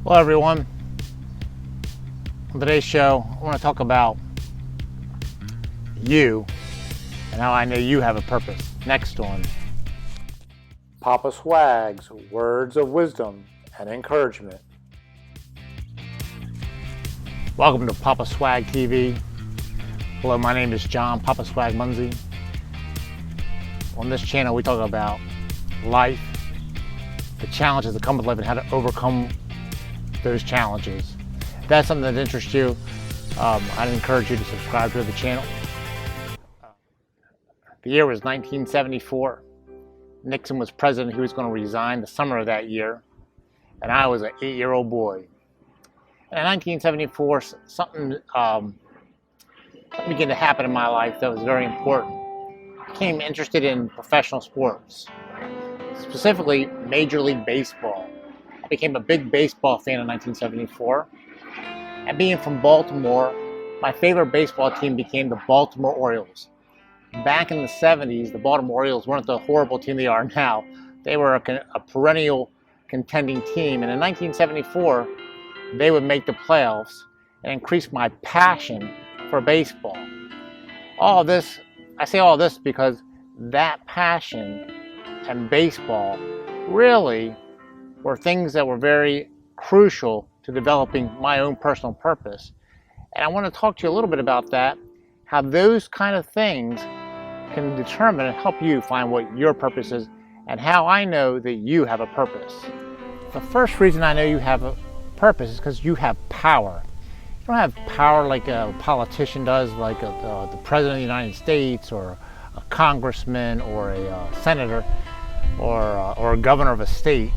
Hello everyone. On today's show, I want to talk about you and how I know you have a purpose. Next on Papa Swag's Words of Wisdom and Encouragement. Welcome to Papa Swag TV. Hello, my name is John Papa Swag Munsey. On this channel, we talk about life, the challenges that come with life, and how to overcome those challenges. If that's something that interests you, I'd encourage you to subscribe to the channel. The year was 1974. Nixon was president. He was going to resign the summer of that year, and I was an 8-year-old boy. And in 1974, something began to happen in my life that was very important. I became interested in professional sports, specifically Major League Baseball. I became a big baseball fan in 1974. And being from Baltimore, my favorite baseball team became the Baltimore Orioles. Back in the 70s, the Baltimore Orioles weren't the horrible team they are now. They were a perennial contending team. And in 1974, they would make the playoffs and increase my passion for baseball. I say all this because that passion and baseball really were things that were very crucial to developing my own personal purpose. And I want to talk to you a little bit about that, how those kind of things can determine and help you find what your purpose is, and how I know that you have a purpose. The first reason I know you have a purpose is because you have power. You don't have power like a politician does, like the President of the United States, or a congressman, or a senator, or a governor of a state.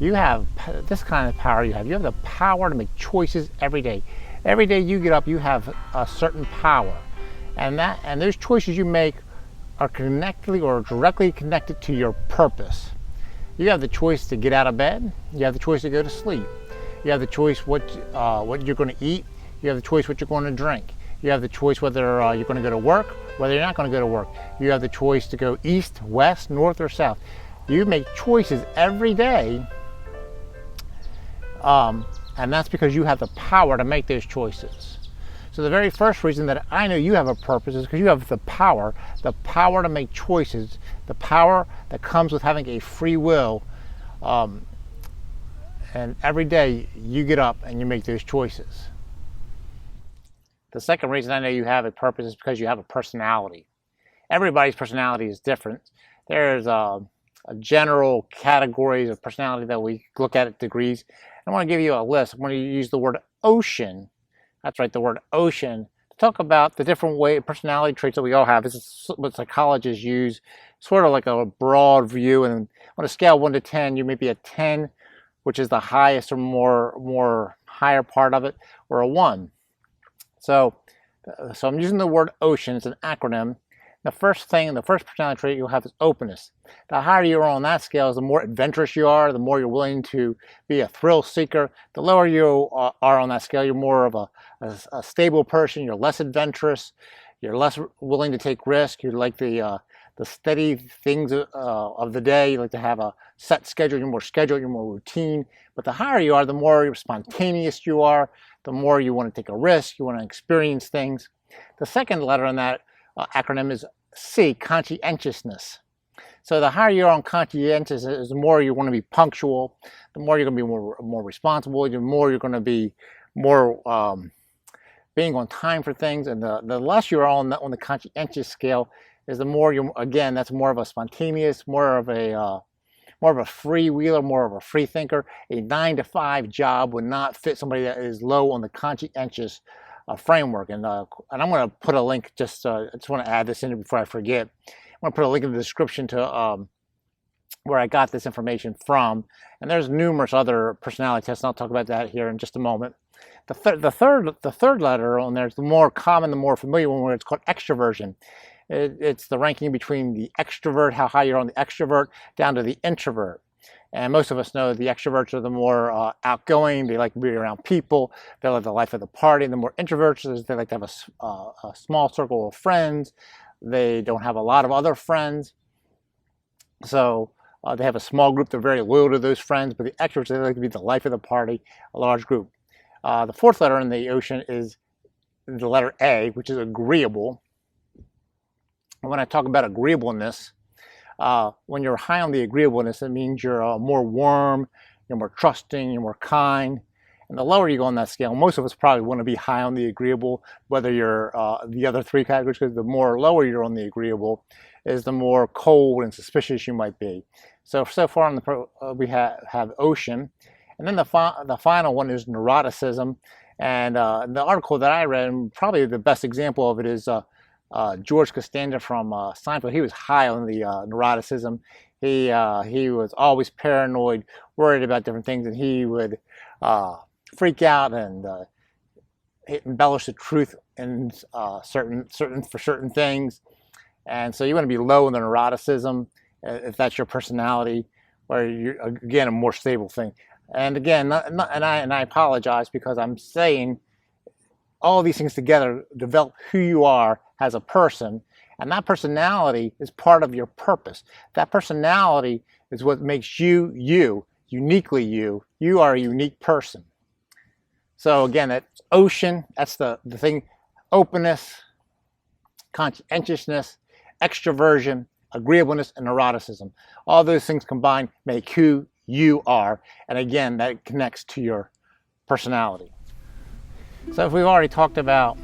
You have this kind of power. You have the power to make choices every day. Every day you get up, you have a certain power, and those choices you make are connectedly or directly connected to your purpose. You have the choice to get out of bed. You have the choice to go to sleep. You have the choice what you're going to eat. You have the choice what you're going to drink. You have the choice whether you're going to go to work, whether you're not going to go to work. You have the choice to go east, west, north, or south. You make choices every day. And that's because you have the power to make those choices. So the very first reason that I know you have a purpose is because you have the power to make choices, the power that comes with having a free will. And every day you get up and you make those choices. The second reason I know you have a purpose is because you have a personality. Everybody's personality is different. There's a general categories of personality that we look at degrees. I want to give you a list. I'm going to use the word ocean. That's right, the word ocean, to talk about the different personality traits that we all have. This is what psychologists use, sort of like a broad view. And on a scale of 1 to 10, you may be a 10, which is the highest or more higher part of it, or a 1. So I'm using the word ocean. It's an acronym. The first personality trait you'll have is openness. The higher you are on that scale, the more adventurous you are, the more you're willing to be a thrill seeker. The lower you are on that scale, you're more of a stable person. You're less adventurous. You're less willing to take risks. You like the steady things of the day. You like to have a set schedule. You're more scheduled. You're more routine. But the higher you are, the more spontaneous you are. The more you want to take a risk. You want to experience things. The second letter in that acronym is C, conscientiousness. So the higher you're on conscientiousness, the more you want to be punctual, the more you're going to be more responsible, the more you're going to be more being on time for things, and the less you're on the conscientious scale is the more that's more of a spontaneous, more of a freewheeler, more of a free thinker. A 9-to-5 job would not fit somebody that is low on the conscientious framework. And I'm going to put a link, I just want to add this in before I forget. I'm going to put a link in the description to where I got this information from. And there's numerous other personality tests, and I'll talk about that here in just a moment. The third letter on there is the more common, the more familiar one, where it's called extroversion. It's the ranking between the extrovert, how high you're on the extrovert, down to the introvert. And most of us know the extroverts are the more outgoing. They like to be around people. They like the life of the party. And the more introverts, they like to have a small circle of friends. They don't have a lot of other friends. So They have a small group. They're very loyal to those friends, but the extroverts, they like to be the life of the party, a large group. The fourth letter in the ocean is the letter A, which is agreeable. And when I talk about agreeableness, when you're high on the agreeableness, it means you're more warm, you're more trusting, you're more kind. And the lower you go on that scale, most of us probably want to be high on the agreeable, whether you're the other three categories, because the more lower you're on the agreeable is the more cold and suspicious you might be. So far on the we have ocean. And then the final one is neuroticism. And the article that I read, and probably the best example of it is George Costanza from Seinfeld. He was high on the neuroticism. He was always paranoid, worried about different things, and he would freak out and embellish the truth in certain things. And so you want to be low in the neuroticism if that's your personality, where you're again a more stable thing. And again, and I apologize because I'm saying all these things together develop who you are as a person, and that personality is part of your purpose. That personality is what makes you you, uniquely you. You are a unique person. So again, that's ocean, that's the thing, openness, conscientiousness, extroversion, agreeableness, and neuroticism. All those things combined make who you are, and again, that connects to your personality. So if we've already talked about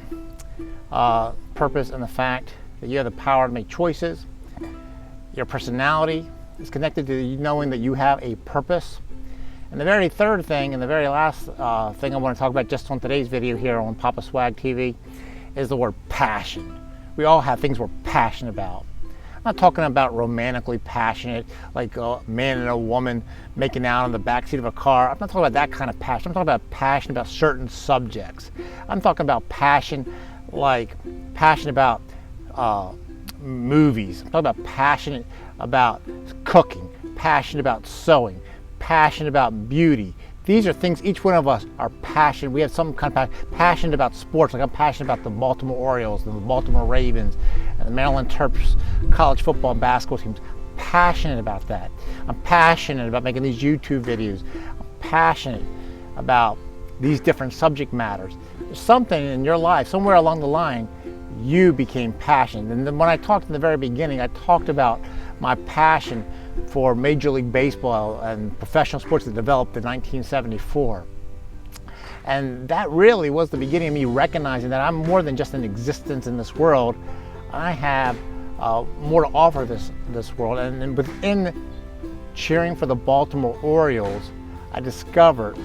purpose and the fact that you have the power to make choices, your personality is connected to you knowing that you have a purpose. And the very third thing, and the very last thing I want to talk about just on today's video here on Papa Swag TV is the word passion. We all have things we're passionate about. I'm not talking about romantically passionate, like a man and a woman making out on the backseat of a car. I'm not talking about that kind of passion. I'm talking about passion about certain subjects. I'm talking about passion, like passion about movies. I'm talking about passionate about cooking, passionate about sewing, passionate about beauty. These are things each one of us are passionate. We have some kind of passionate about sports. Like I'm passionate about the Baltimore Orioles and the Baltimore Ravens and the Maryland Terps college football and basketball teams. Passionate about that. I'm passionate about making these YouTube videos. I'm passionate about these different subject matters. There's something in your life, somewhere along the line, you became passionate. And then when I talked in the very beginning, I talked about my passion for Major League Baseball and professional sports that developed in 1974. And that really was the beginning of me recognizing that I'm more than just an existence in this world. I have more to offer this world. And within cheering for the Baltimore Orioles, I discovered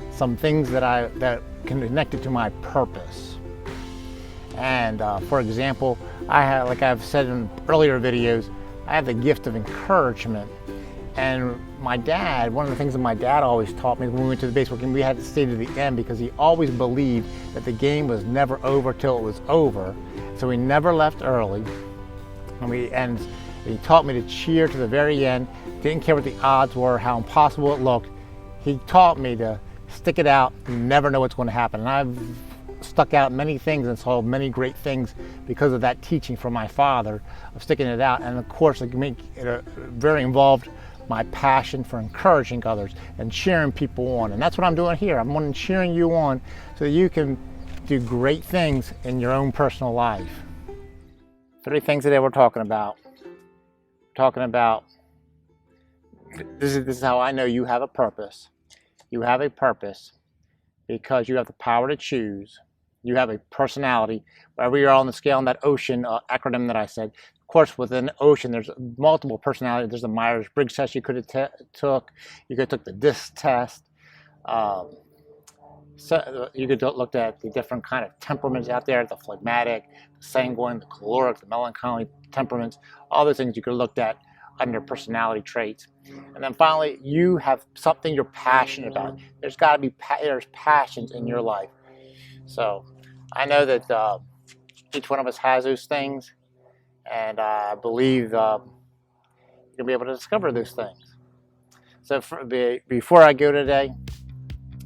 some things that connected to my purpose. And for example, like I've said in earlier videos, I have the gift of encouragement. And my dad, one of the things that my dad always taught me when we went to the baseball game, we had to stay to the end because he always believed that the game was never over till it was over. So we never left early. And he taught me to cheer to the very end. Didn't care what the odds were, how impossible it looked. He taught me to stick it out and never know what's going to happen. And I've stuck out many things and saw many great things because of that teaching from my father of sticking it out. And of course, it very involved my passion for encouraging others and cheering people on. And that's what I'm doing here. I'm cheering you on so that you can do great things in your own personal life. 3 things today we're talking about. This is how I know you have a purpose. You have a purpose because you have the power to choose. You have a personality. Wherever you're on the scale in that ocean acronym that I said. Of course, within ocean, there's multiple personalities. There's the Myers-Briggs test you could have took. You could have took the DISC test. So you could look at the different kind of temperaments out there, the phlegmatic, the sanguine, the choleric, the melancholy temperaments. All those things you could have looked at under personality traits. And then finally, you have something you're passionate about. There's got to be there's passions in your life. So I know that each one of us has those things, and I believe you'll be able to discover those things. So before I go today,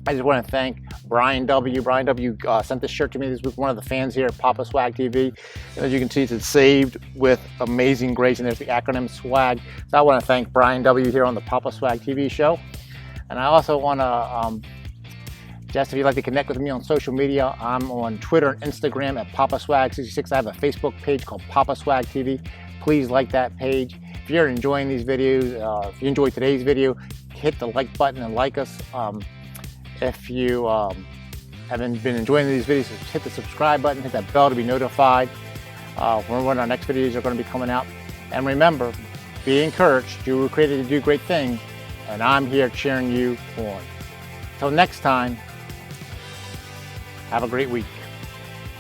I just want to thank Brian W. Brian W. Sent this shirt to me this week, one of the fans here at Papa Swag TV. And as you can see, it's saved with amazing grace, and there's the acronym SWAG. So I want to thank Brian W. here on the Papa Swag TV show. And I also want to, just if you'd like to connect with me on social media, I'm on Twitter and Instagram at PapaSwag66. I have a Facebook page called Papa Swag TV. Please like that page. If you're enjoying these videos, if you enjoyed today's video, hit the like button and like us. If you haven't been enjoying these videos, hit the subscribe button, hit that bell to be notified when our next videos are going to be coming out. And remember, be encouraged. You were created to do great things, and I'm here cheering you on. Until next time, have a great week.